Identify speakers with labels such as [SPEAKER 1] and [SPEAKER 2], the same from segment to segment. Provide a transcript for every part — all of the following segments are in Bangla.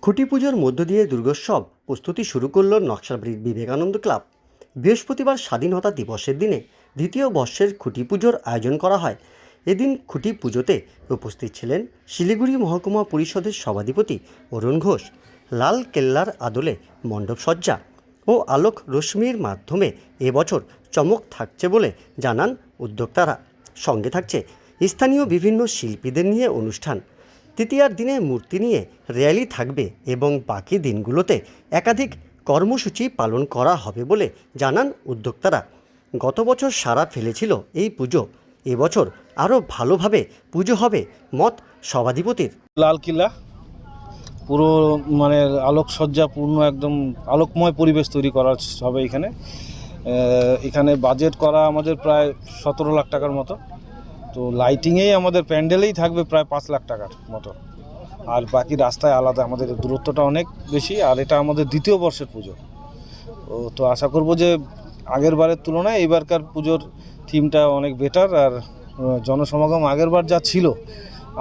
[SPEAKER 1] খুঁটি পুজোর মধ্য দিয়ে দুর্গোৎসব প্রস্তুতি শুরু করল নকশালবাড়ির বিবেকানন্দ ক্লাব। বৃহস্পতিবার স্বাধীনতা দিবসের দিনে দ্বিতীয় বর্ষের খুঁটি পুজোর আয়োজন করা হয়। এদিন খুঁটি পুজোতে উপস্থিত ছিলেন শিলিগুড়ি মহকুমা পরিষদের সভাধিপতি অরুণ ঘোষ। লাল কেল্লার আদলে মণ্ডপসজ্জা ও আলোক রশ্মির মাধ্যমে এবছর চমক থাকছে বলে জানান উদ্যোক্তারা। সঙ্গে থাকছে স্থানীয় বিভিন্ন শিল্পীদের নিয়ে অনুষ্ঠান। তৃতীয়ার দিনে মূর্তি নিয়ে র্যালি থাকবে এবং বাকি দিনগুলোতে একাধিক কর্মসূচি পালন করা হবে বলে জানান উদ্যোক্তারা। গত বছর সাড়া ফেলেছিল এই পুজো, এবছর আরও ভালোভাবে পুজো হবে মত সভাধিপতির।
[SPEAKER 2] লালকিল্লা পুরো আলোকসজ্জা পূর্ণ একদম আলোকময় পরিবেশ তৈরি করা হবে। এখানে বাজেট করা আমাদের প্রায় 17 লাখ টাকার মতো। তো লাইটিংয়েই আমাদের প্যান্ডেলেই থাকবে প্রায় 5 লাখ টাকার মতো, আর বাকি রাস্তায় আলাদা। আমাদের দূরত্বটা অনেক বেশি, আর এটা আমাদের দ্বিতীয় বর্ষের পুজো। তো আশা করব যে আগের বারের তুলনায় এবারকার পুজোর থিমটা অনেক বেটার, আর জনসমাগম আগের বার যা ছিল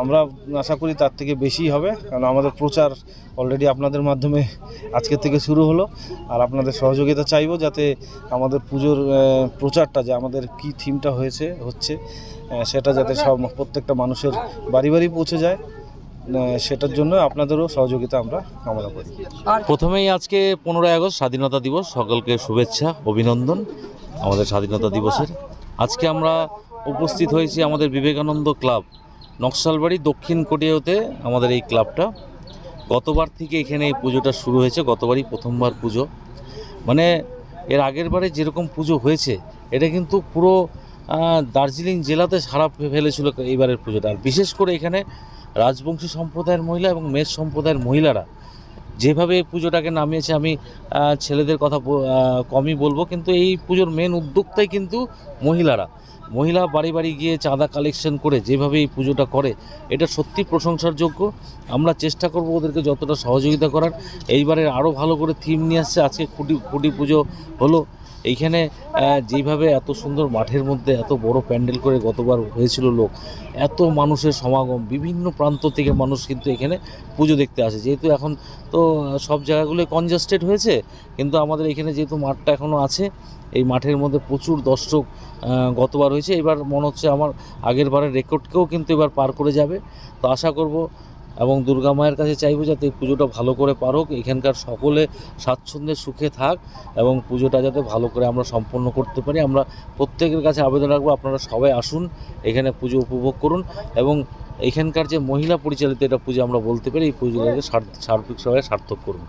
[SPEAKER 2] আমরা আশা করি তার থেকে বেশি হবে। কারণ আমাদের প্রচার অলরেডি আপনাদের মাধ্যমে আজকের থেকে শুরু হলো, আর আপনাদের সহযোগিতা চাইব যাতে আমাদের পুজোর প্রচারটা, যে আমাদের কি থিমটা হচ্ছে সেটা যাতে প্রত্যেকটা মানুষের বাড়ি বাড়ি পৌঁছে যায়, সেটার জন্য আপনাদেরও সহযোগিতা আমরা কামনা করি।
[SPEAKER 3] প্রথমেই আজকে 15ই আগস্ট স্বাধীনতা দিবস, সকলকে শুভেচ্ছা অভিনন্দন আমাদের স্বাধীনতা দিবসের। আজকে আমরা উপস্থিত হয়েছি আমাদের বিবেকানন্দ ক্লাব নকশালবাড়ি দক্ষিণ কটিয়াতে। আমাদের এই ক্লাবটা গতবার থেকে এখানে এই পুজোটা শুরু হয়েছে। গতবারই প্রথমবার পুজো, এর আগের বারে যেরকম পুজো হয়েছে এটা কিন্তু পুরো দার্জিলিং জেলাতে সারা ফেলেছিল এইবারের পুজোটা। আর বিশেষ করে এখানে রাজবংশী সম্প্রদায়ের মহিলা এবং মেষ সম্প্রদায়ের মহিলারা যেভাবে এই পুজোটাকে নামিয়েছে, আমি ছেলেদের কথা কমই বলবো, কিন্তু এই পুজোর মেন উদ্যোক্তাই কিন্তু মহিলা বাড়ি বাড়ি গিয়ে চাঁদা কালেকশন করে যেভাবে এই পুজোটা করে, এটা সত্যি প্রশংসার যোগ্য। আমরা চেষ্টা করব ওদেরকে যতটা সহযোগিতা করার। এইবারে আরও ভালো করে থিম নিয়ে আসছে। আজকে খুঁটি পুজো হলো এইখানে, যেইভাবে এত সুন্দর মাঠের মধ্যে এত বড় প্যান্ডেল করে গতবার হয়েছিল লোক, এত মানুষের সমাগম, বিভিন্ন প্রান্ত থেকে মানুষ কিন্তু এখানে পুজো দেখতে আসে। যেহেতু এখন তো সব জায়গাগুলো কনজাস্টেড হয়েছে, কিন্তু আমাদের এখানে যেহেতু মাঠটা এখনও আছে, এই মাঠের মধ্যে প্রচুর দর্শক গতবার হয়েছে। এবার মনে হচ্ছে আমার আগের বারের রেকর্ডকেও কিন্তু এবার পার করে যাবে। তো আশা করব এবং দুর্গা মায়ের কাছে চাইব যাতে এই পুজোটা ভালো করে পারুক, এখানকার সকলে স্বাচ্ছন্দ্যে সুখে থাক এবং পুজোটা যাতে ভালো করে আমরা সম্পন্ন করতে পারি। আমরা প্রত্যেকের কাছে আবেদন রাখবো, আপনারা সবাই আসুন, এখানে পুজো উপভোগ করুন এবং এখানকার যে মহিলা পরিচালিত এটা পুজো আমরা বলতে পারি, এই পুজোটাকে সার্বিক সবাই সার্থক করুন।